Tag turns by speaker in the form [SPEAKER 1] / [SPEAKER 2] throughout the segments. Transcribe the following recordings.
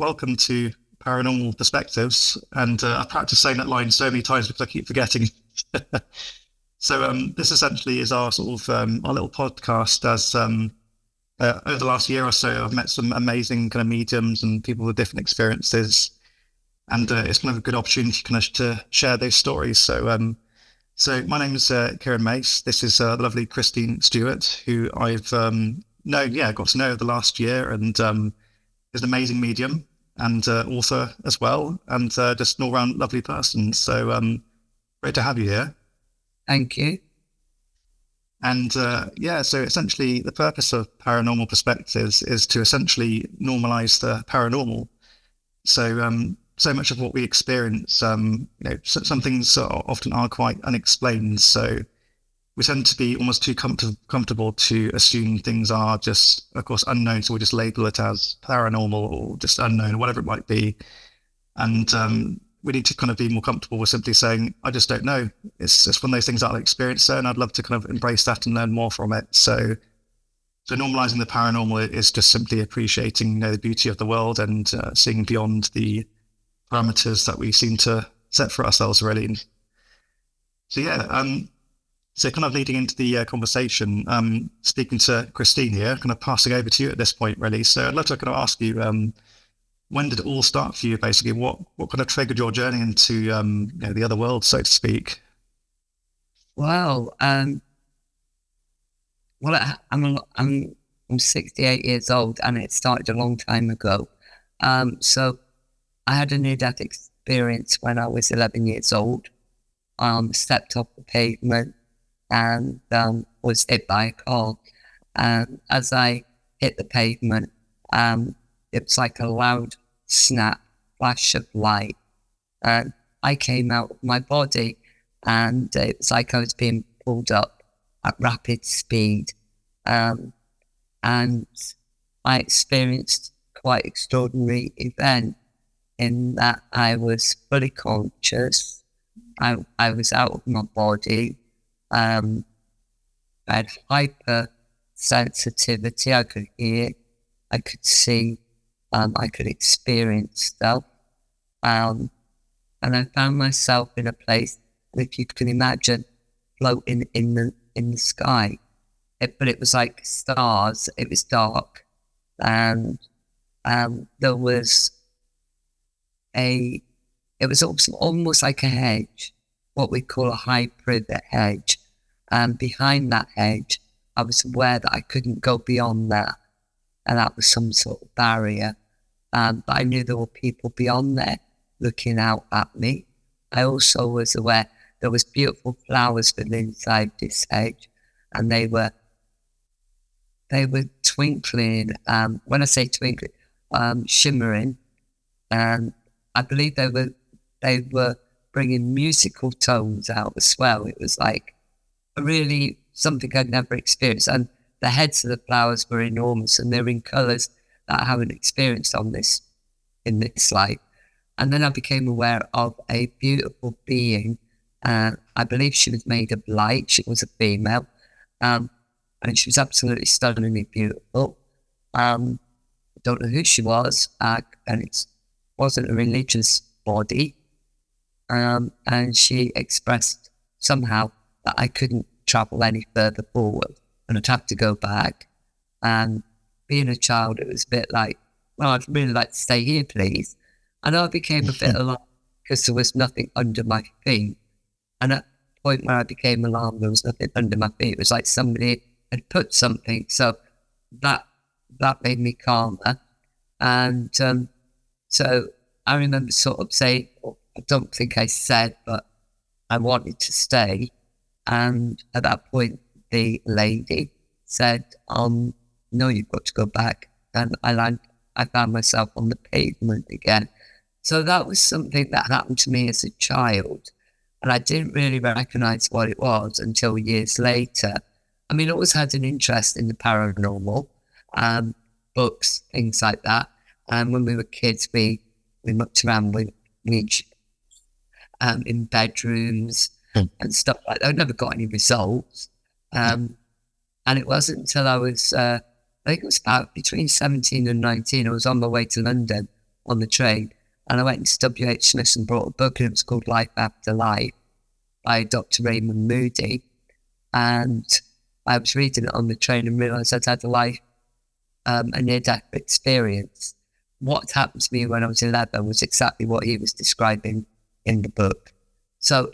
[SPEAKER 1] welcome to Paranormal Perspectives. And I've practiced saying that line so many times because I keep forgetting. This essentially is our sort of our little podcast. As over the last year or so, I've met some amazing kind of mediums and people with different experiences, and it's kind of a good opportunity kind of to share those stories. So my name is Kieran Mace. This is the lovely Christine Stewart, who I've got to know over the last year, and is an amazing medium and author as well, and just an all-round lovely person. So great to have you here.
[SPEAKER 2] Thank you.
[SPEAKER 1] And so essentially the purpose of Paranormal Perspectives is to essentially normalize the paranormal. So much of what we experience, some things often are quite unexplained. So we tend to be almost too comfortable to assume things are just, of course, unknown. So we just label it as paranormal or just unknown, whatever it might be. And we need to kind of be more comfortable with simply saying, I just don't know. It's just one of those things I've experienced, and I'd love to kind of embrace that and learn more from it. So normalizing the paranormal is just simply appreciating, the beauty of the world and seeing beyond the parameters that we seem to set for ourselves, really. So kind of leading into the conversation, speaking to Christine here, kind of passing over to you at this point, really. So I'd love to kind of ask you, when did it all start for you, basically? What kind of triggered your journey into the other world, so to speak?
[SPEAKER 2] Well, I'm 68 years old, and it started a long time ago. So I had a near-death experience when I was 11 years old. Stepped off the pavement and was hit by a car. As I hit the pavement, it was like a loud snap, flash of light. I came out of my body, and it was like I was being pulled up at rapid speed. And I experienced quite extraordinary event in that I was fully conscious. I was out of my body. I had hyper sensitivity. I could hear, I could see, I could experience stuff. And I found myself in a place, if you can imagine, floating in the sky. But it was like stars. It was dark, and there was it was almost like a hedge, what we call a high privet hedge. And behind that hedge, I was aware that I couldn't go beyond that, and that was some sort of barrier. But I knew there were people beyond there looking out at me. I also was aware there was beautiful flowers within inside this hedge, and they were twinkling. When I say twinkling, shimmering. I believe they were bringing musical tones out as well. It was like really something I'd never experienced. And the heads of the flowers were enormous, and they're in colours that I haven't experienced in this life. And then I became aware of a beautiful being. I believe she was made of light. She was a female. And she was absolutely stunningly beautiful. I don't know who she was, and it wasn't a religious body. And she expressed somehow that I couldn't travel any further forward and I'd have to go back. And being a child, it was a bit like, well, I'd really like to stay here, please. And I became a bit alarmed because there was nothing under my feet. And at the point where I became alarmed, there was nothing under my feet. It was like somebody had put something. So that made me calmer. And so I remember sort of saying, I don't think I said, but I wanted to stay. And at that point, the lady said, no, you've got to go back. And I found myself on the pavement again. So that was something that happened to me as a child. And I didn't really recognize what it was until years later. I mean, I always had an interest in the paranormal, books, things like that. And when we were kids, we mucked around with in bedrooms and stuff like that. I never got any results. And it wasn't until I was, I think it was about between 17 and 19, I was on my way to London on the train, and I went to WH Smith's and brought a book, and it was called Life After Life by Dr. Raymond Moody. And I was reading it on the train and realised I'd had a near-death experience. What happened to me when I was 11 was exactly what he was describing in the book. So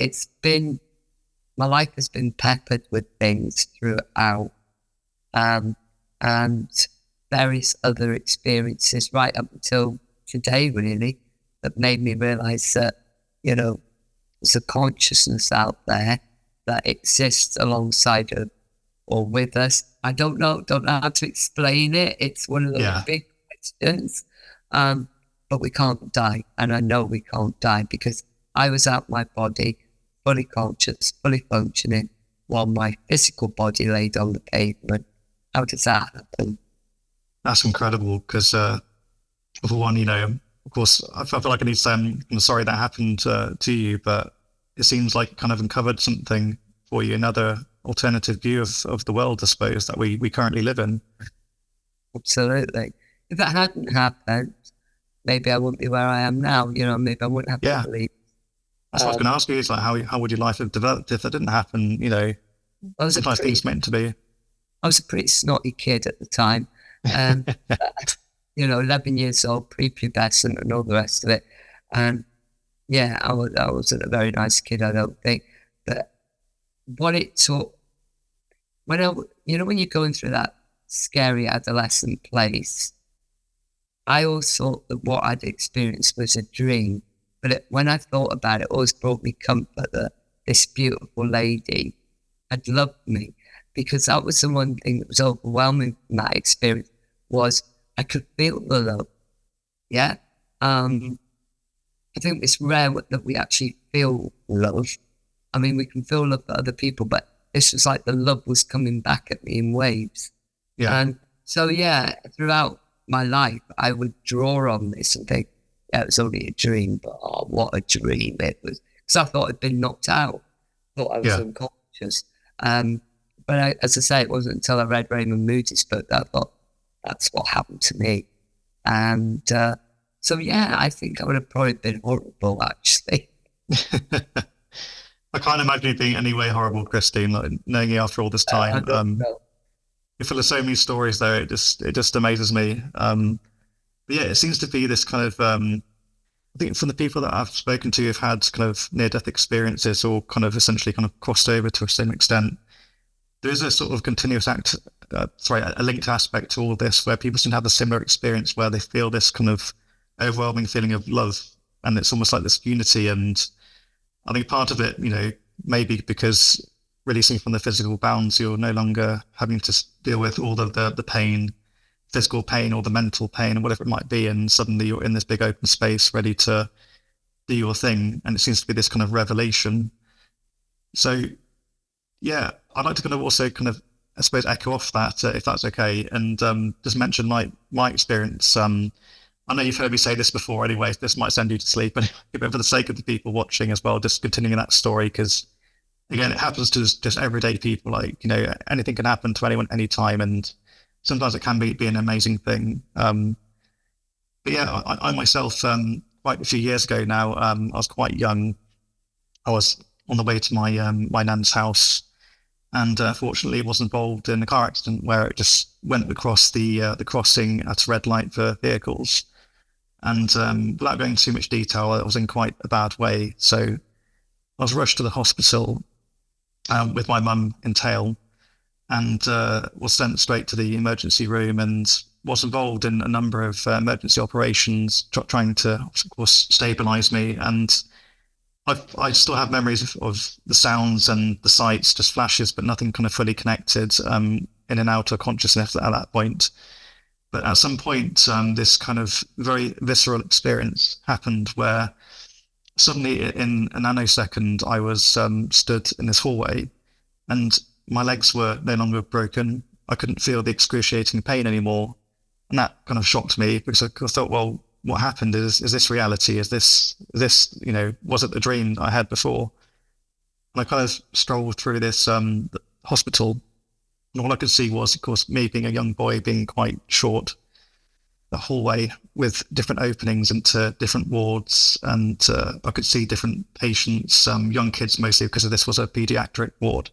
[SPEAKER 2] my life has been peppered with things throughout, and various other experiences right up until today, really, that made me realise that, there's a consciousness out there that exists alongside of or with us. I don't know how to explain it. It's one of those big questions. But we can't die. And I know we can't die because I was out my body, fully conscious, fully functioning, while my physical body laid on the pavement. How does that happen?
[SPEAKER 1] That's incredible because, for one, of course, I feel like I need to say I'm sorry that happened to you, but it seems like it kind of uncovered something for you, another alternative view of the world, I suppose, that we currently live in.
[SPEAKER 2] Absolutely. If that hadn't happened, maybe I wouldn't be where I am now. Maybe I wouldn't have to believe.
[SPEAKER 1] That's what I was going to ask you, is like, how would your life have developed if that didn't happen? Sometimes things meant to be.
[SPEAKER 2] I was a pretty snotty kid at the time. 11 years old, prepubescent and all the rest of it. And I wasn't a very nice kid, I don't think. But what it taught, when you're going through that scary adolescent place, I always thought that what I'd experienced was a dream. But when I thought about it, it always brought me comfort that this beautiful lady had loved me, because that was the one thing that was overwhelming from that experience, was I could feel the love. Yeah. I think it's rare that we actually feel love. I mean, we can feel love for other people, but it's just like the love was coming back at me in waves.
[SPEAKER 1] Yeah.
[SPEAKER 2] And so, throughout my life, I would draw on this and think, it was only a dream, but what a dream it was. Because I thought I'd been knocked out. I thought I was unconscious. But as I say, it wasn't until I read Raymond Moody's book that I thought, that's what happened to me. And I think I would have probably been horrible, actually.
[SPEAKER 1] I can't imagine it being any way horrible, Christine, like, knowing you after all this time. You're full of so many stories, though. It just amazes me. But it seems to be this kind of, I think from the people that I've spoken to who've had kind of near-death experiences or kind of essentially kind of crossed over to a certain extent, there is a sort of continuous a linked aspect to all this where people seem to have a similar experience where they feel this kind of overwhelming feeling of love, and it's almost like this unity. And I think part of it, maybe because releasing from the physical bounds, you're no longer having to deal with all the pain, physical pain or the mental pain or whatever it might be, and suddenly you're in this big open space ready to do your thing, and it seems to be this kind of revelation. So I'd like to kind of also kind of, I suppose, echo off that, if that's okay, and just mention my experience. I know you've heard me say this before anyway, this might send you to sleep, but for the sake of the people watching as well, just continuing that story, because again, it happens to just everyday people. Like, anything can happen to anyone anytime, and sometimes it can be an amazing thing. But I myself, quite a few years ago now, I was quite young. I was on the way to my nan's house, and fortunately was involved in a car accident where it just went across the crossing at a red light for vehicles. And without going into too much detail, I was in quite a bad way. So I was rushed to the hospital with my mum in tail, and was sent straight to the emergency room and was involved in a number of emergency operations, trying to, of course, stabilise me. And I still have memories of the sounds and the sights, just flashes, but nothing kind of fully connected in and out of consciousness at that point. But at some point, this kind of very visceral experience happened where suddenly in a nanosecond, I was stood in this hallway, and my legs were no longer broken. I couldn't feel the excruciating pain anymore. And that kind of shocked me, because I thought, well, what happened? Is this reality? Is this, was it the dream I had before? And I kind of strolled through this hospital, and all I could see was, of course, me being a young boy, being quite short, a hallway with different openings into different wards, and I could see different patients, young kids mostly, because this was a pediatric ward.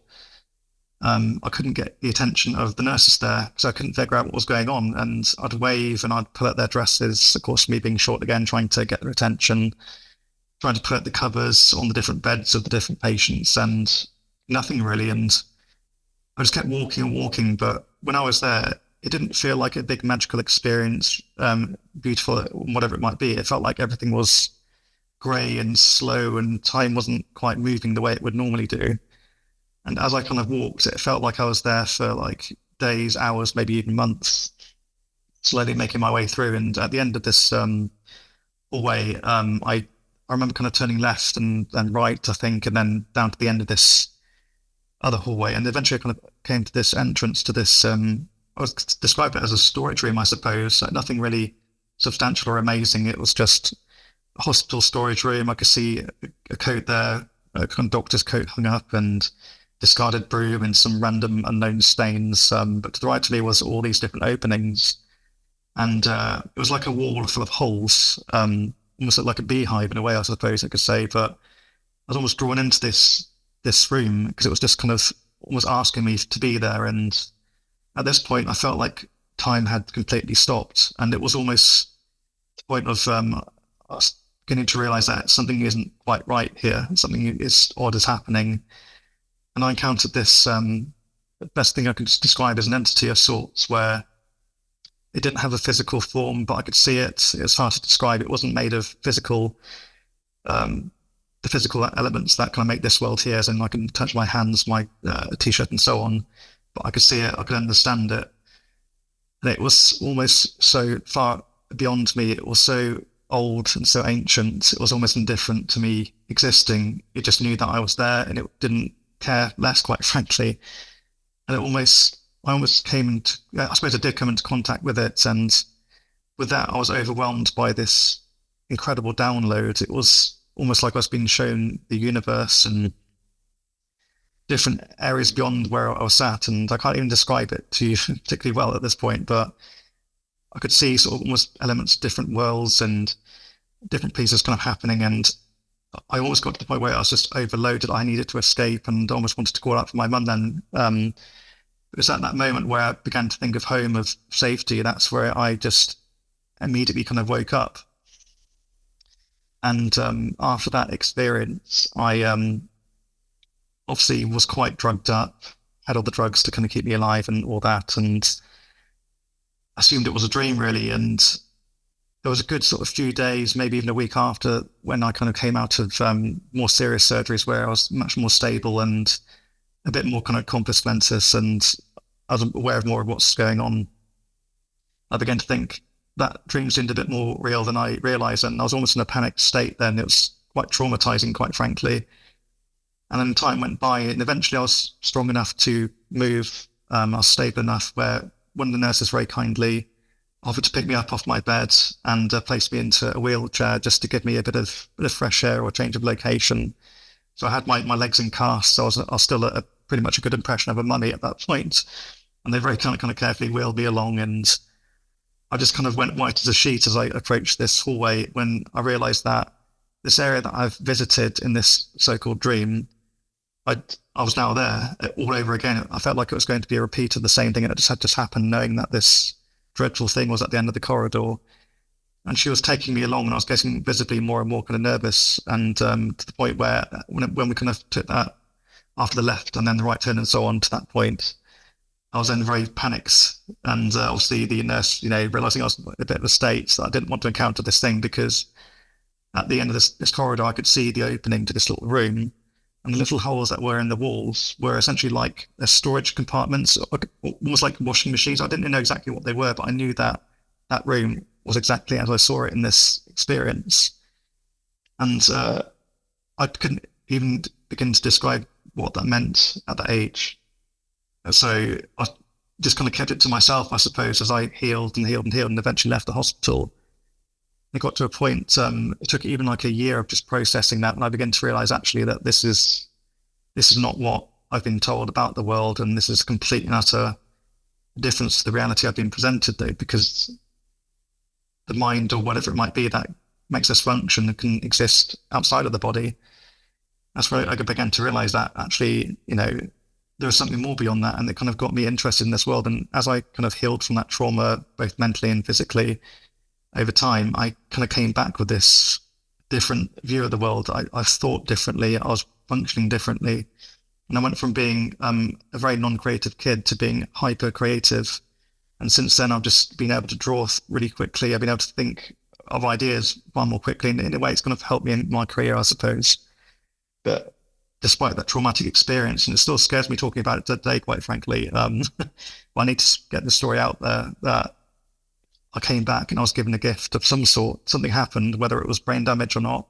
[SPEAKER 1] I couldn't get the attention of the nurses there, so I couldn't figure out what was going on. And I'd wave and I'd pull out their dresses, of course, me being short again, trying to get their attention, trying to put out the covers on the different beds of the different patients, and nothing really. And I just kept walking and walking. But when I was there, it didn't feel like a big magical experience, beautiful, whatever it might be. It felt like everything was grey and slow, and time wasn't quite moving the way it would normally do. And as I kind of walked, it felt like I was there for like days, hours, maybe even months, slowly making my way through. And at the end of this hallway, I remember kind of turning left and then right, I think, and then down to the end of this other hallway. And eventually I kind of came to this entrance to this, I would describe it as a storage room, I suppose. Like nothing really substantial or amazing. It was just a hospital storage room. I could see a coat there, a kind of doctor's coat hung up, and discarded broom and some random unknown stains. But to the right of me was all these different openings. And it was like a wall full of holes, almost like a beehive in a way, I suppose I could say. But I was almost drawn into this room because it was just kind of almost asking me to be there. And at this point, I felt like time had completely stopped. And it was almost the point of us beginning to realize that something isn't quite right here. Something odd is happening. And I encountered this, the best thing I could describe as an entity of sorts, where it didn't have a physical form, but I could see it. It was hard to describe. It wasn't made of physical, the physical elements that kind of make this world here. And I can touch my hands, my t-shirt and so on, but I could see it, I could understand it. And it was almost so far beyond me. It was so old and so ancient. It was almost indifferent to me existing. It just knew that I was there, and it didn't care less, quite frankly. And I almost came into, I suppose I did come into contact with it. And with that, I was overwhelmed by this incredible download. It was almost like I was being shown the universe and different areas beyond where I was sat. And I can't even describe it to you particularly well at this point, but I could see sort of almost elements of different worlds and different pieces kind of happening. And I almost got to the point where I was just overloaded. I needed to escape and almost wanted to call out for my mum then. It was at that moment where I began to think of home, of safety. That's where I just immediately kind of woke up. And after that experience, I obviously was quite drugged up, had all the drugs to kind of keep me alive and all that, and assumed it was a dream really. And there was a good sort of few days, maybe even a week after, when I kind of came out of more serious surgeries where I was much more stable and a bit more kind of compos mentis, and I was aware of more of what's going on. I began to think that dream seemed a bit more real than I realized, and I was almost in a panicked state then. It was quite traumatizing, quite frankly. And then time went by, and eventually I was strong enough to move. I was stable enough where one of the nurses very kindly offered to pick me up off my bed and place me into a wheelchair just to give me a bit of fresh air or change of location. So I had my legs in casts. So I was still a pretty much a good impression of a mummy at that point. And they very kind of carefully wheeled me along, and I just kind of went white as a sheet as I approached this hallway, when I realized that this area that I've visited in this so-called dream, I was now there all over again. I felt like it was going to be a repeat of the same thing, and it just had happened, knowing that this dreadful thing was at the end of the corridor. And she was taking me along, and I was getting visibly more and more kind of nervous, and to the point where when we kind of took that after the left and then the right turn and so on to that point, I was then very panicked. And obviously the nurse, realizing I was in a bit of a state, that I didn't want to encounter this thing, because at the end of this corridor, I could see the opening to this little room, and the little holes that were in the walls were essentially like storage compartments, almost like washing machines. I didn't know exactly what they were, but I knew that that room was exactly as I saw it in this experience. And I couldn't even begin to describe what that meant at that age. So I just kind of kept it to myself, I suppose, as I healed and healed and healed, and eventually left the hospital. It got to a point, it took even like a year of just processing that, and I began to realize actually that this is not what I've been told about the world, and this is complete and utter difference to the reality I've been presented, though, because the mind or whatever it might be that makes us function and can exist outside of the body. That's where I began to realize that actually, there was something more beyond that. And it kind of got me interested in this world. And as I kind of healed from that trauma, both mentally and physically over time, I kind of came back with this different view of the world. I thought differently. I was functioning differently. And I went from being a very non-creative kid to being hyper-creative. And since then, I've just been able to draw really quickly. I've been able to think of ideas far more quickly. And in a way, it's kind of helped me in my career, I suppose. But despite that traumatic experience, and it still scares me talking about it today, quite frankly, well, I need to get the story out there that I came back and I was given a gift of some sort. Something happened, whether it was brain damage or not.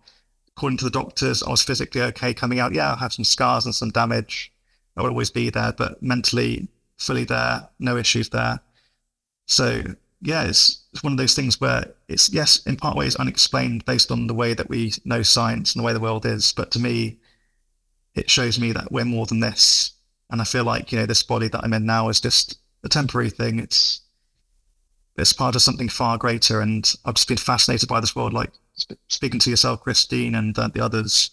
[SPEAKER 1] According to the doctors, I was physically okay coming out. Yeah, I have some scars and some damage. That would always be there, but mentally fully there, no issues there. So yeah, it's one of those things where it's, yes, in part ways unexplained based on the way that we know science and the way the world is. But to me, it shows me that we're more than this. And I feel like, this body that I'm in now is just a temporary thing. It's part of something far greater. And I've just been fascinated by this world, like speaking to yourself, Christine, and the others.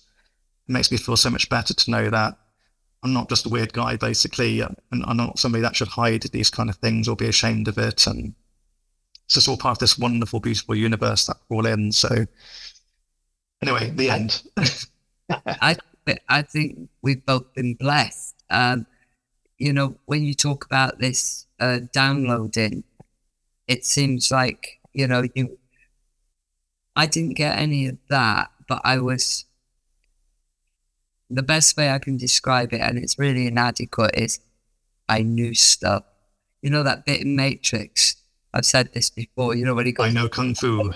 [SPEAKER 1] It makes me feel so much better to know that I'm not just a weird guy, basically, and I'm not somebody that should hide these kind of things or be ashamed of it. And it's just all part of this wonderful, beautiful universe that we're all in. So anyway, the end.
[SPEAKER 2] I think we've both been blessed. When you talk about this downloading, it seems like, I didn't get any of that, but the best way I can describe it, and it's really inadequate, is I knew stuff. That bit in Matrix, I've said this before, when he goes,
[SPEAKER 1] I know Kung Fu.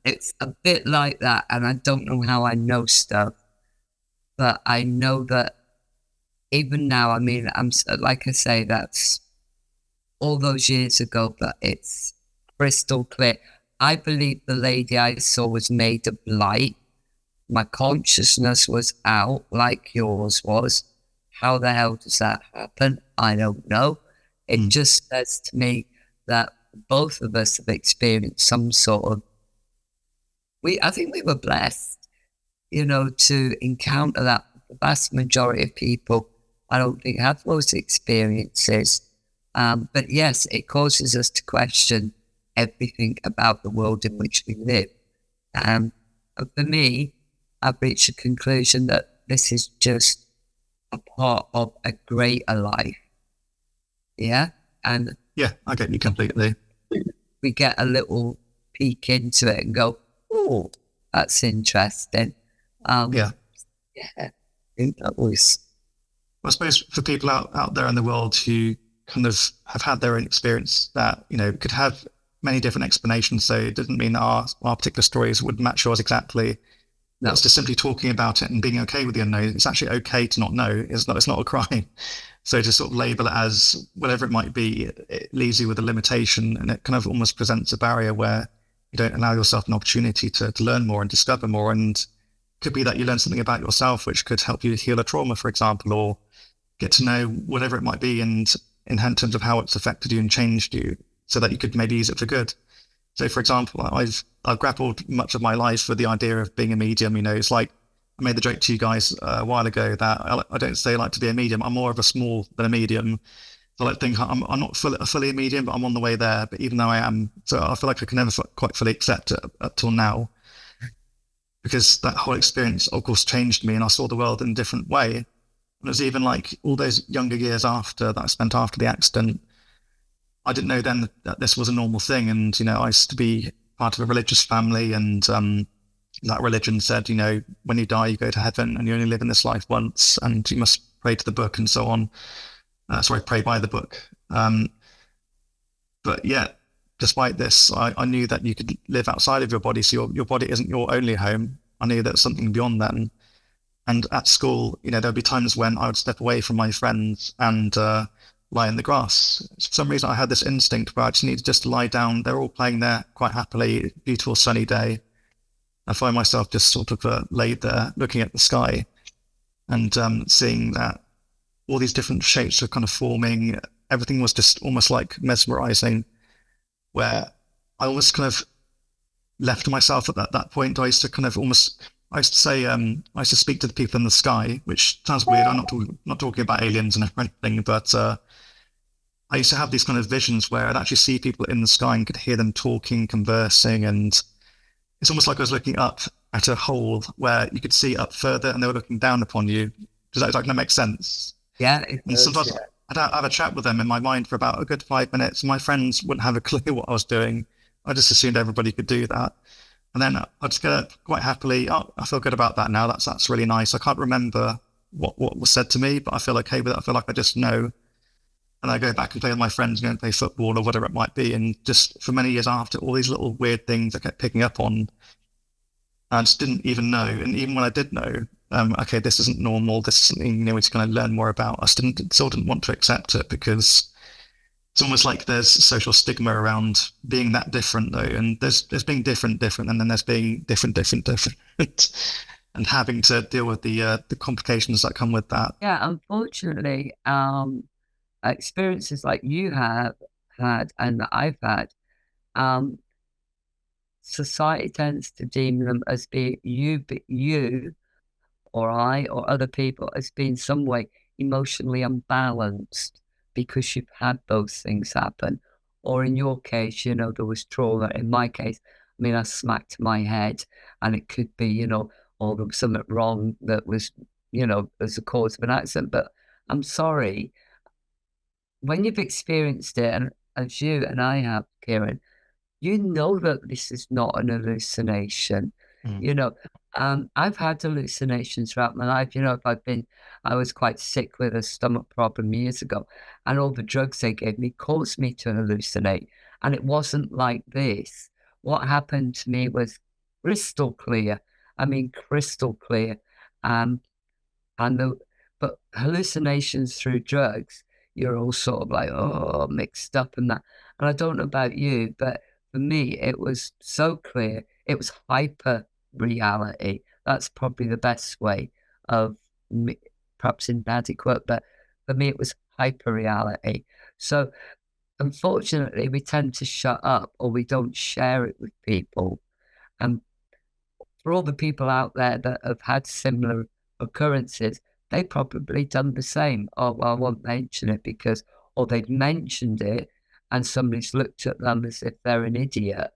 [SPEAKER 2] It's a bit like that, and I don't know how I know stuff, but I know that even now, I'm like I say, that's all those years ago, but it's crystal clear. I believe the lady I saw was made of light. My consciousness was out like yours was. How the hell does that happen? I don't know. It just says to me that both of us have experienced some sort of, I think we were blessed, to encounter that. The vast majority of people, I don't think, have those experiences. But yes, it causes us to question everything about the world in which we live. And for me, I've reached a conclusion that this is just a part of a greater life. Yeah? And
[SPEAKER 1] yeah, I get you completely.
[SPEAKER 2] We get a little peek into it and go, oh, that's interesting.
[SPEAKER 1] Yeah.
[SPEAKER 2] Yeah. That was...
[SPEAKER 1] I suppose for people out there in the world who kind of have had their own experience that, could have many different explanations. So it doesn't mean that our particular stories would match yours exactly.
[SPEAKER 2] No.
[SPEAKER 1] That's just simply talking about it and being okay with the unknown. It's actually okay to not know. It's not a crime. So to sort of label it as whatever it might be, it leaves you with a limitation, and it kind of almost presents a barrier where you don't allow yourself an opportunity to learn more and discover more. And it could be that you learn something about yourself, which could help you heal a trauma, for example, or get to know whatever it might be and in terms of how it's affected you and changed you so that you could maybe use it for good. So, for example, I've grappled much of my life with the idea of being a medium. It's like I made the joke to you guys a while ago that I don't say I like to be a medium. I'm more of a small than a medium. So I think I'm not fully a medium, but I'm on the way there. But even though I am, so I feel like I can never quite fully accept it up till now, because that whole experience, of course, changed me, and I saw the world in a different way. And it was even like all those younger years that I spent after the accident, I didn't know then that this was a normal thing. And, I used to be part of a religious family, and that religion said, when you die, you go to heaven and you only live in this life once, and you must pray to the book and so on. Pray by the book. But yeah, despite this, I knew that you could live outside of your body. So your body isn't your only home. I knew there's something beyond that. And at school, there'd be times when I would step away from my friends and lie in the grass. For some reason, I had this instinct where I just needed just to lie down. They're all playing there quite happily, beautiful sunny day. I find myself just sort of laid there looking at the sky and seeing that all these different shapes were kind of forming. Everything was just almost like mesmerizing, where I almost kind of left to myself at that point. I used to say, I used to speak to the people in the sky, which sounds weird. I'm not talking about aliens and everything, but I used to have these kind of visions where I'd actually see people in the sky and could hear them talking, conversing, and it's almost like I was looking up at a hole where you could see up further and they were looking down upon you. Does that make sense?
[SPEAKER 2] Yeah, it
[SPEAKER 1] And
[SPEAKER 2] does.
[SPEAKER 1] sometimes I'd have a chat with them in my mind for about a good 5 minutes. My friends wouldn't have a clue what I was doing. I just assumed everybody could do that. And then I'd just get quite happily, oh, I feel good about that now. That's really nice. I can't remember what was said to me, but I feel okay with it. I feel like I just know. And I go back and play with my friends, go and play football or whatever it might be. And just for many years after, all these little weird things I kept picking up on, I just didn't even know. And even when I did know, okay, this isn't normal. This is something we need to kind of learn more about. I still didn't want to accept it because it's almost like there's social stigma around being that different, though. And there's being different, and then there's being different, and having to deal with the complications that come with that.
[SPEAKER 2] Yeah, unfortunately, experiences like you have had and that I've had, society tends to deem them as being you or I or other people as being some way emotionally unbalanced because you've had those things happen. Or in your case, there was trauma. In my case, I mean, I smacked my head and it could be, or there was something wrong that was, as a cause of an accident. But I'm sorry, when you've experienced it, and as you and I have, Kieran, you know that this is not an hallucination.
[SPEAKER 1] Mm.
[SPEAKER 2] I've had hallucinations throughout my life. I was quite sick with a stomach problem years ago, and all the drugs they gave me caused me to hallucinate. And it wasn't like this. What happened to me was crystal clear. I mean, crystal clear. Um, and but hallucinations through drugs, you're all sort of like, oh, mixed up and that. And I don't know about you, but for me, it was so clear. It was hyper reality. That's probably the best way of me, perhaps inadequate, but for me, it was hyper reality. So unfortunately, we tend to shut up or we don't share it with people. And for all the people out there that have had similar occurrences, they probably done the same. Oh, well, I won't mention it because, or they've mentioned it and somebody's looked at them as if they're an idiot.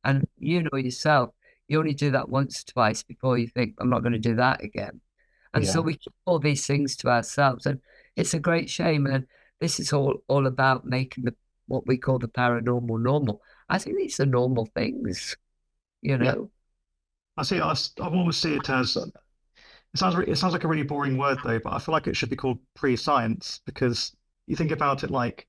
[SPEAKER 2] And you know yourself, you only do that once, twice before you think, I'm not going to do that again. And so
[SPEAKER 1] Yeah.
[SPEAKER 2] we keep all these things to ourselves. And it's a great shame. And this is all about making what we call the paranormal normal. I think these are normal things, you
[SPEAKER 1] Yeah.
[SPEAKER 2] know.
[SPEAKER 1] I almost see it as it sounds like a really boring word though, but I feel like it should be called pre-science because you think about it like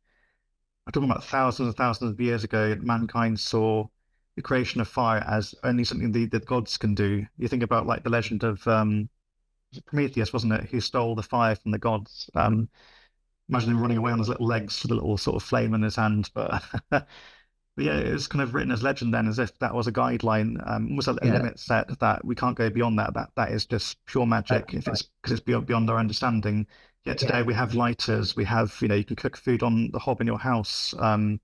[SPEAKER 1] I'm talking about thousands and thousands of years ago, mankind saw the creation of fire as only something the gods can do. You think about like the legend of Prometheus, wasn't it, who stole the fire from the gods? Imagine him running away on his little legs with a little sort of flame in his hand, but But yeah, it was kind of written as legend then, as if that was a guideline, almost a
[SPEAKER 2] Yeah.
[SPEAKER 1] limit set that we can't go beyond that. That is just pure magic if it's because it's beyond our understanding. Yet today we have lighters, we have you can cook food on the hob in your house,
[SPEAKER 2] Yeah.
[SPEAKER 1] and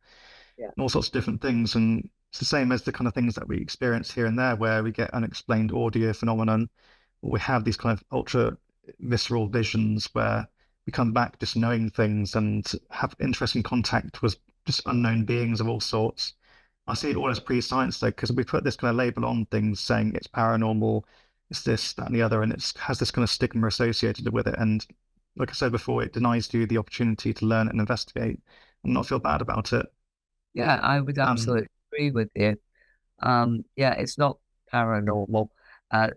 [SPEAKER 1] all sorts of different things. And it's the same as the kind of things that we experience here and there, where we get unexplained audio phenomenon, or we have these kind of ultra visceral visions where we come back just knowing things and have interesting contact with just unknown beings of all sorts. I see it all as pre-science though, because we put this kind of label on things saying it's paranormal, it's this, that, and the other, and it has this kind of stigma associated with it. And like I said before, it denies you the opportunity to learn and investigate and not feel bad about it.
[SPEAKER 2] Yeah, I would
[SPEAKER 1] Um,
[SPEAKER 2] absolutely agree with you. Yeah, it's not paranormal. Uh,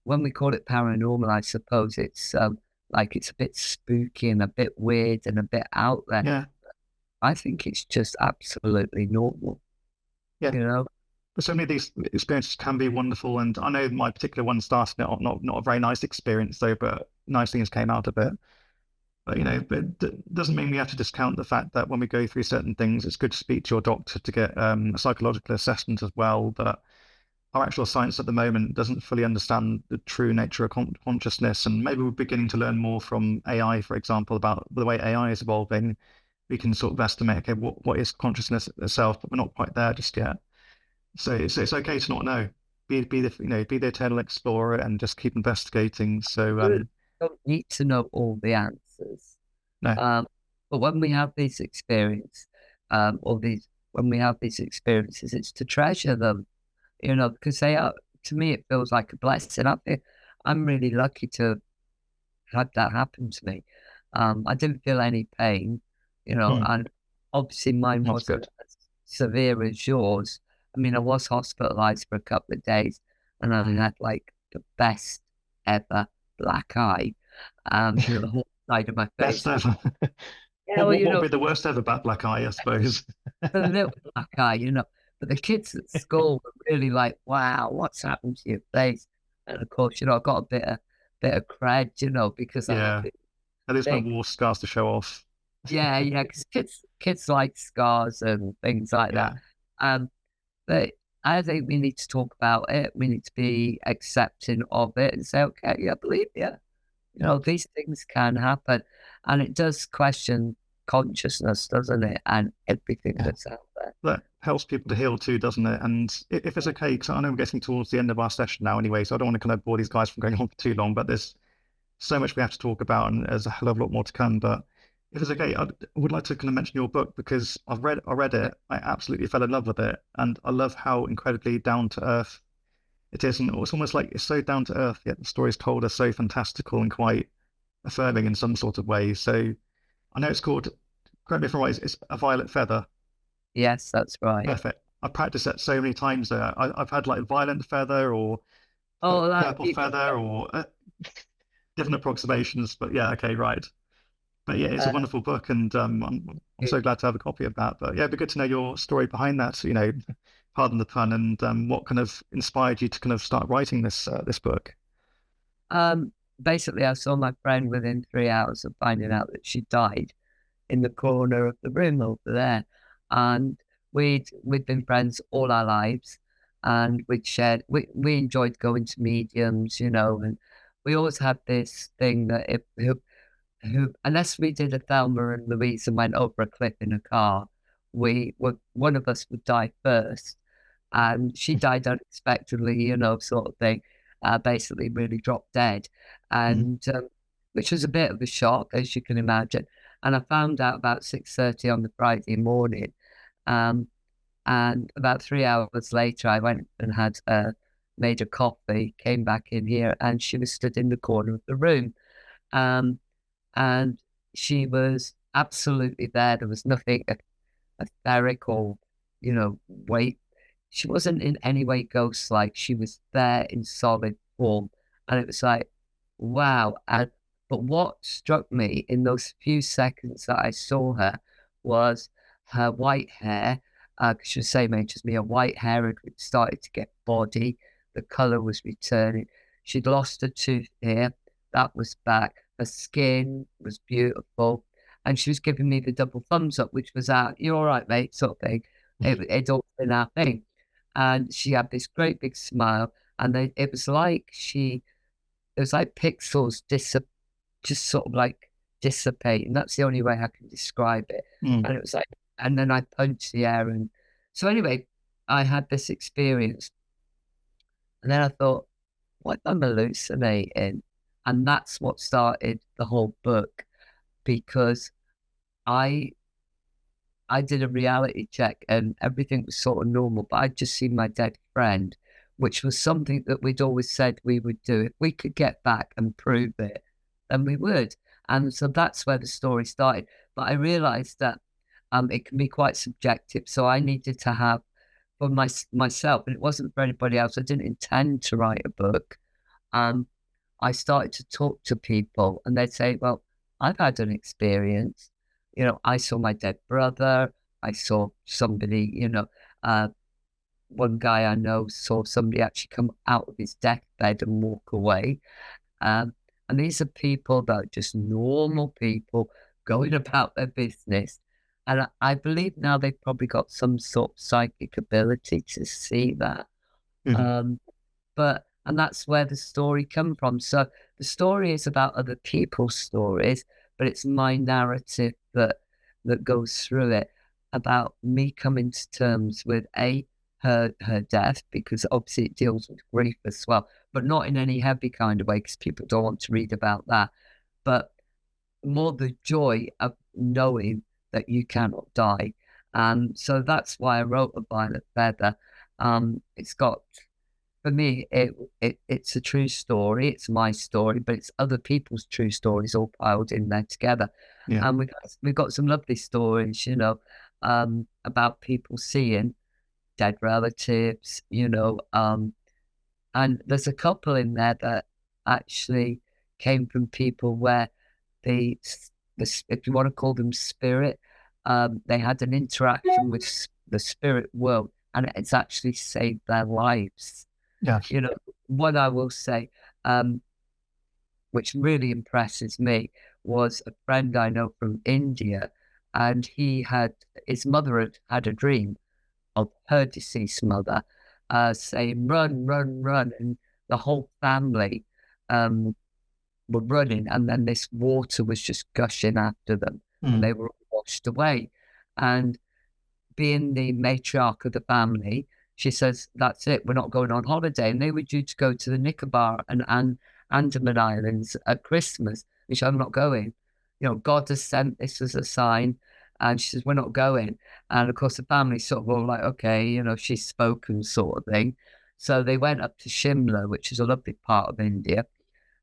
[SPEAKER 2] when we call it paranormal, I suppose it's like it's a bit spooky and a bit weird and a bit out there.
[SPEAKER 1] yeah,
[SPEAKER 2] I think it's just absolutely normal,
[SPEAKER 1] yeah.
[SPEAKER 2] you know?
[SPEAKER 1] But so many of these experiences can be wonderful, and I know my particular one started not a very nice experience though, but nice things came out of it. But it doesn't mean we have to discount the fact that when we go through certain things, it's good to speak to your doctor to get a psychological assessment as well. That our actual science at the moment doesn't fully understand the true nature of consciousness, and maybe we're beginning to learn more from AI, for example, about the way AI is evolving. We can sort of estimate, okay, what is consciousness itself, but we're not quite there just yet. So it's okay to not know. Be the be the eternal explorer and just keep investigating. So
[SPEAKER 2] You don't need to know all the answers.
[SPEAKER 1] no,
[SPEAKER 2] Um, but when we have these experiences, or these when we have these experiences, it's to treasure them, because they are. To me, it feels like a blessing. I'm really lucky to had that happen to me. I didn't feel any pain,
[SPEAKER 1] hmm,
[SPEAKER 2] and obviously mine
[SPEAKER 1] that's
[SPEAKER 2] wasn't
[SPEAKER 1] good.
[SPEAKER 2] as severe as yours. I mean, I was hospitalized for a couple of days and I had like the best ever black eye, the whole side of my
[SPEAKER 1] Best
[SPEAKER 2] face.
[SPEAKER 1] ever.
[SPEAKER 2] Yeah, well,
[SPEAKER 1] What would be the worst ever black eye, I suppose?
[SPEAKER 2] a little black eye, but the kids at school were really like, wow, what's happened to your face? And of course, I got a bit of cred, because I had
[SPEAKER 1] Yeah,
[SPEAKER 2] this
[SPEAKER 1] at least no
[SPEAKER 2] thing.
[SPEAKER 1] war scars to show off.
[SPEAKER 2] Yeah, yeah, because kids like scars and things like that.
[SPEAKER 1] Yeah,
[SPEAKER 2] Um, but I think we need to talk about it. We need to be accepting of it and say, okay, yeah, I believe you. These things can happen, and it does question consciousness, doesn't it? And everything
[SPEAKER 1] yeah.
[SPEAKER 2] that's out there.
[SPEAKER 1] That helps people to heal too, doesn't it? And if it's okay, because I know we're getting towards the end of our session now anyway, so I don't want to kind of bore these guys from going on for too long, but there's so much we have to talk about and there's a hell of a lot more to come. But if it's okay, I would like to kind of mention your book because I read it, I absolutely fell in love with it, and I love how incredibly down to earth it is. And it's almost like it's so down to earth, yet the stories told are so fantastical and quite affirming in some sort of way. So I know it's called, correct me if I'm right, it's A Violet Feather.
[SPEAKER 2] Yes, that's right.
[SPEAKER 1] Perfect. I practiced that so many times there. I've had like violent feather or
[SPEAKER 2] Oh, that
[SPEAKER 1] purple feather or different approximations. But yeah, okay, right. But yeah, it's a
[SPEAKER 2] uh,
[SPEAKER 1] wonderful book, and I'm so glad to have a copy of that. But yeah, it'd be good to know your story behind that. Pardon the pun, and what kind of inspired you to kind of start writing this book.
[SPEAKER 2] um, basically, I saw my friend within 3 hours of finding out that she died in the corner of the room over there. And we'd been friends all our lives, and we enjoyed going to mediums, and we always had this thing that if who unless we did a Thelma and Louise and went over a cliff in a car, we would one of us would die first. And she died unexpectedly, sort of thing. Basically really dropped dead.
[SPEAKER 1] Mm.
[SPEAKER 2] And which was a bit of a shock, as you can imagine. And I found out about 6:30 on the Friday morning. Um, and about 3 hours later, I went and had made a coffee, came back in here, and she was stood in the corner of the room. Um, and she was absolutely there. There was nothing etheric or, weight. She wasn't in any way ghost-like. She was there in solid form. And it was like, wow. But what struck me in those few seconds that I saw her was her white hair. She was the same age as me. Her white hair had started to get body. The color was returning. She'd lost a tooth here. That was back. Her skin was beautiful. And she was giving me the double thumbs up, which was out, you're all right, mate, sort of thing. It's all been our thing. And she had this great big smile. And it was like pixels just sort of like dissipate. And that's the only way I can describe it.
[SPEAKER 1] Mm.
[SPEAKER 2] And it was like, and then I punched the air. And so anyway, I had this experience. And then I thought, what am I hallucinating? And that's what started the whole book because I I did a reality check and everything was sort of normal, but I'd just seen my dead friend, which was something that we'd always said we would do. If we could get back and prove it, then we would. And so that's where the story started. But I realized that it can be quite subjective. So I needed to have for myself, and it wasn't for anybody else. I didn't intend to write a book. Um, I started to talk to people and they'd say, well, I've had an experience. I saw my dead brother. I saw somebody, uh, one guy I know saw somebody actually come out of his deathbed and walk away. And these are people that are just normal people going about their business. And I believe now they've probably got some sort of psychic ability to see that.
[SPEAKER 1] Mhm.
[SPEAKER 2] And that's where the story come from. So the story is about other people's stories, but it's my narrative that goes through it about me coming to terms with her death, because obviously it deals with grief as well, but not in any heavy kind of way, because people don't want to read about that, but more the joy of knowing that you cannot die. So that's why I wrote A Violet Feather. It's got, for me, it's a true story. It's my story, but it's other people's true stories all piled in there together.
[SPEAKER 1] Yeah.
[SPEAKER 2] And we've got some lovely stories, about people seeing dead relatives, and there's a couple in there that actually came from people where the if you want to call them spirit, they had an interaction with the spirit world, and it's actually saved their lives.
[SPEAKER 1] Yeah.
[SPEAKER 2] What I will say, which really impresses me, was a friend I know from India, and his mother had a dream of her deceased mother, saying, "Run, run, run," and the whole family were running, and then this water was just gushing after them, and they were washed away. And being the matriarch of the family, she says, "That's it, we're not going on holiday." And they were due to go to the Nicobar and Andaman Islands at Christmas, which I'm not going. God has sent this as a sign. And she says, "We're not going." And of course, the family sort of all like, "Okay, she's spoken," sort of thing. So they went up to Shimla, which is a lovely part of India.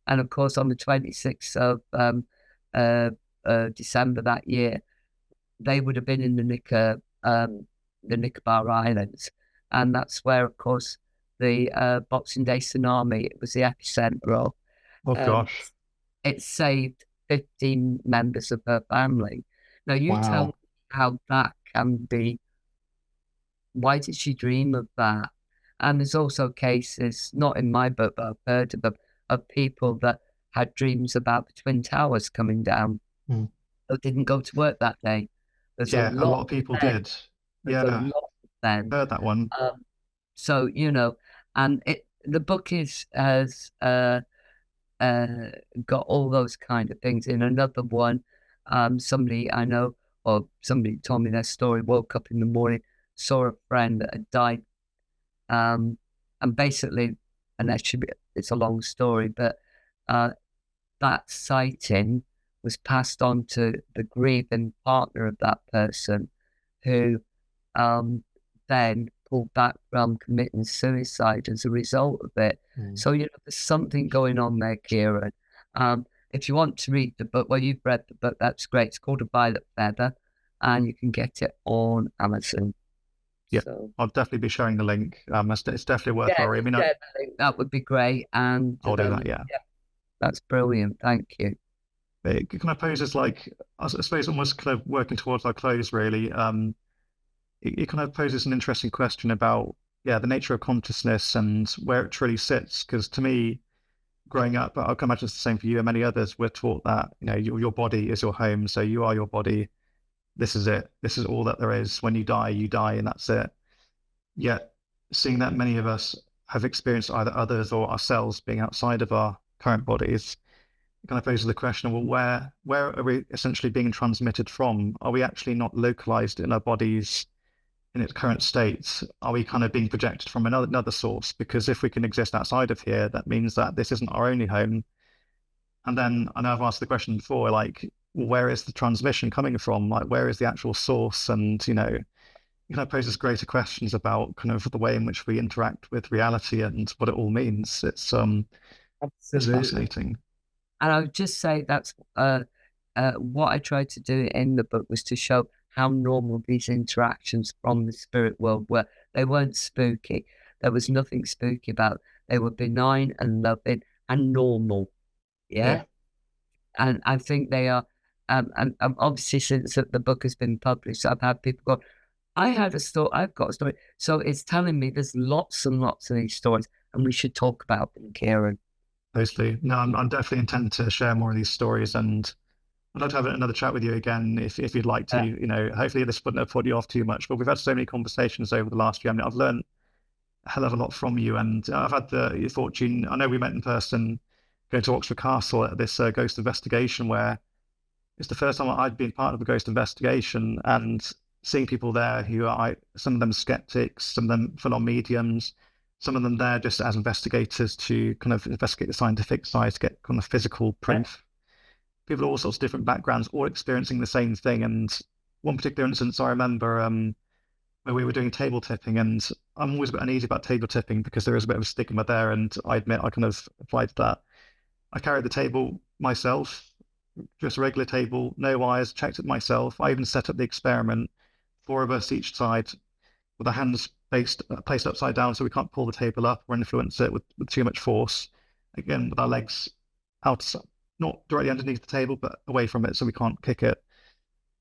[SPEAKER 2] And of course, on the 26th of December that year, they would have been in the Nicobar Islands. And that's where, of course, the Boxing Day tsunami, it was the epicenter of.
[SPEAKER 1] Oh, gosh.
[SPEAKER 2] It saved 15 members of her family. Now, you tell me how that can be. Why did she dream of that? And there's also cases, not in my book, but I've heard of them, of people that had dreams about the Twin Towers coming down, but didn't go to work that day. There's
[SPEAKER 1] a lot of people did.
[SPEAKER 2] There's a lot of them.
[SPEAKER 1] Heard that one.
[SPEAKER 2] So, and the book has got all those kind of things. In another one, somebody I know, or somebody told me their story, woke up in the morning, saw a friend that had died, and basically, and actually it's a long story, but that sighting was passed on to the grieving partner of that person, who then pulled back from committing suicide as a result of it. So, there's something going on there, Kieran. If you want to read the book, well, you've read the book, that's great. It's called A Violet Feather, and you can get it on Amazon.
[SPEAKER 1] Yeah, so, I'll definitely be sharing the link. It's definitely worth it. I mean,
[SPEAKER 2] that would be great. And
[SPEAKER 1] I'll do that, yeah.
[SPEAKER 2] That's brilliant. Thank you.
[SPEAKER 1] It kind of poses, like, I suppose, almost kind of working towards our close, really. It kind of poses an interesting question about, the nature of consciousness and where it truly sits. Because to me, growing up, I can imagine it's the same for you and many others, we're taught that, your body is your home. So you are your body. This is it. This is all that there is. When you die, and that's it. Yet, seeing that many of us have experienced either others or ourselves being outside of our current bodies, it kind of poses the question, well, where are we essentially being transmitted from? Are we actually not localized in our bodies in its current state? Are we kind of being projected from another source? Because if we can exist outside of here, that means that this isn't our only home. And then I know I've asked the question before, like, where is the transmission coming from? Like, where is the actual source? And, it kind of poses greater questions about kind of the way in which we interact with reality and what it all means. It's fascinating.
[SPEAKER 2] And I would just say that's what I tried to do in the book was to show how normal these interactions from the spirit world were. They weren't spooky. There was nothing spooky about it. They were benign and loving and normal. Yeah. And I think they are, and obviously since the book has been published, I've had people go, I've got a story. So it's telling me there's lots and lots of these stories, and we should talk about them, Kieran.
[SPEAKER 1] Mostly. No, I'm definitely intending to share more of these stories, and I'd like to have another chat with you again if you'd like to. Hopefully this wouldn't have put you off too much, but we've had so many conversations over the last year. I mean, I've learned a hell of a lot from you, and I've had the fortune, I know we met in person going to Oxford Castle at this ghost investigation, where it's the first time I'd been part of a ghost investigation, and seeing people there who are, some of them skeptics, some of them full-on mediums, some of them there just as investigators to kind of investigate the scientific side, to get kind of physical proof. People of all sorts of different backgrounds, all experiencing the same thing. And one particular instance I remember, where we were doing table tipping, and I'm always a bit uneasy about table tipping because there is a bit of a stigma there, and I admit I kind of applied that. I carried the table myself, just a regular table, no wires, checked it myself. I even set up the experiment, four of us each side, with our hands placed upside down so we can't pull the table up or influence it with too much force. Again, with our legs out, not directly underneath the table, but away from it so we can't kick it.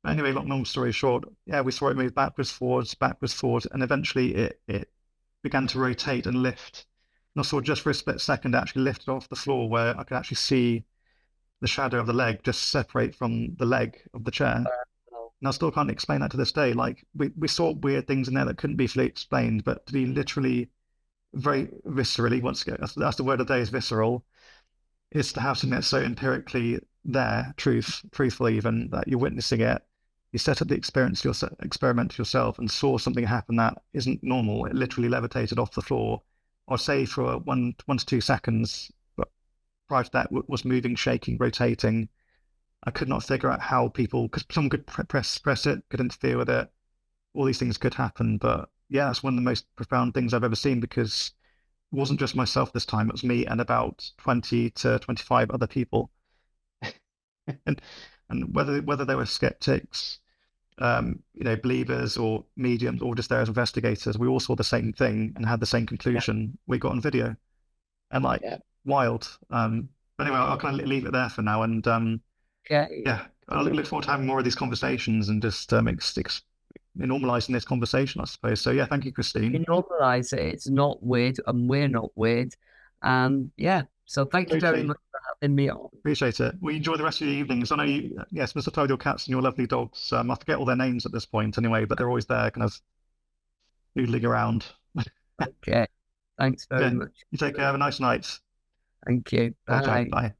[SPEAKER 1] Anyway, long story short, yeah, we saw it move backwards, forwards, and eventually it began to rotate and lift. And I saw just for a split second, it actually lifted off the floor where I could actually see the shadow of the leg just separate from the leg of the chair. And I still can't explain that to this day. Like we saw weird things in there that couldn't be fully explained, but to be literally very viscerally, once again, that's the word of the day, is visceral, is to have something that's so empirically there, truthful even, that you're witnessing it. You set up the experiment yourself and saw something happen that isn't normal. It literally levitated off the floor, or say for 1 to 2 seconds. But prior to that, was moving, shaking, rotating. I could not figure out how people, because someone could press it, could interfere with it. All these things could happen. But yeah, that's one of the most profound things I've ever seen, because it wasn't just myself this time. It was me and about 20 to 25 other people. and whether they were skeptics, believers or mediums, or just there as investigators, we all saw the same thing and had the same conclusion. We got on video, and wild. But anyway, I'll kind of leave it there for now. And yeah, I look forward to having more of these conversations and just normalizing this conversation, I suppose. So yeah, thank you, Christine.
[SPEAKER 2] You normalize it. It's not weird, and we're not weird. Yeah. So thank you very much for having me on.
[SPEAKER 1] Appreciate it. Well, enjoy the rest of your evenings. I know you, yes, Mr. Toad, your cats and your lovely dogs. I forget all their names at this point anyway, but they're always there, kind of noodling around.
[SPEAKER 2] Okay. Thanks very much.
[SPEAKER 1] You take care. Have a nice night.
[SPEAKER 2] Thank you. Bye.
[SPEAKER 1] Okay, bye.